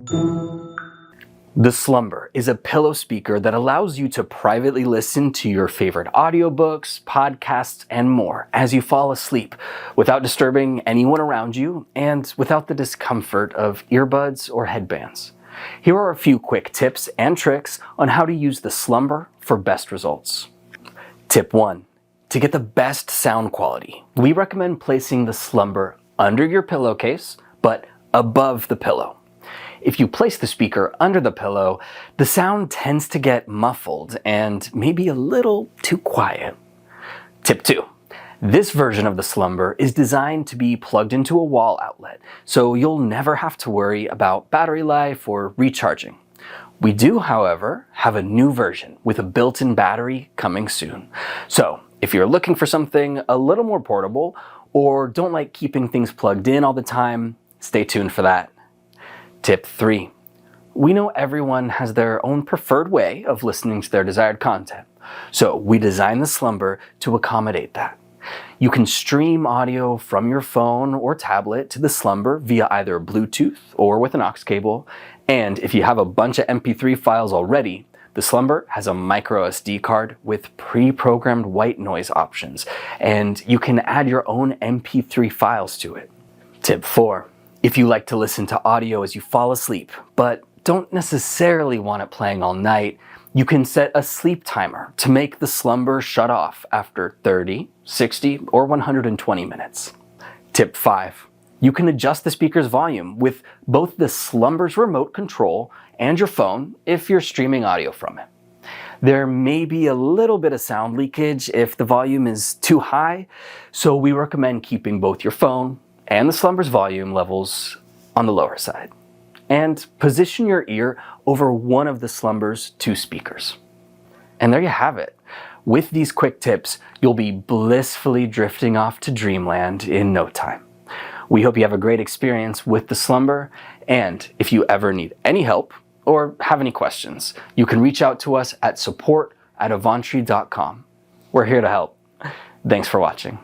The Slumber is a pillow speaker that allows you to privately listen to your favorite audiobooks, podcasts, and more as you fall asleep without disturbing anyone around you and without the discomfort of earbuds or headbands. Here are a few quick tips and tricks on how to use the Slumber for best results. Tip 1. To get the best sound quality, we recommend placing the Slumber under your pillowcase, but above the pillow. If you place the speaker under the pillow, the sound tends to get muffled and maybe a little too quiet. Tip 2. This version of the Slumber is designed to be plugged into a wall outlet, so you'll never have to worry about battery life or recharging. We do, however, have a new version with a built-in battery coming soon. So, if you're looking for something a little more portable or don't like keeping things plugged in all the time, stay tuned for that. Tip 3. We know everyone has their own preferred way of listening to their desired content, so we designed the Slumber to accommodate that. You can stream audio from your phone or tablet to the Slumber via either Bluetooth or with an aux cable, and if you have a bunch of MP3 files already, the Slumber has a micro SD card with pre-programmed white noise options, and you can add your own MP3 files to it. Tip 4. If you like to listen to audio as you fall asleep, but don't necessarily want it playing all night, you can set a sleep timer to make the Slumber shut off after 30, 60, or 120 minutes. Tip 5. You can adjust the speaker's volume with both the Slumber's remote control and your phone if you're streaming audio from it. There may be a little bit of sound leakage if the volume is too high, so we recommend keeping both your phone and the Slumber's volume levels on the lower side. And position your ear over one of the Slumber's two speakers. And there you have it. With these quick tips, you'll be blissfully drifting off to dreamland in no time. We hope you have a great experience with the Slumber, and if you ever need any help or have any questions, you can reach out to us at support@avantree.com. We're here to help. Thanks for watching.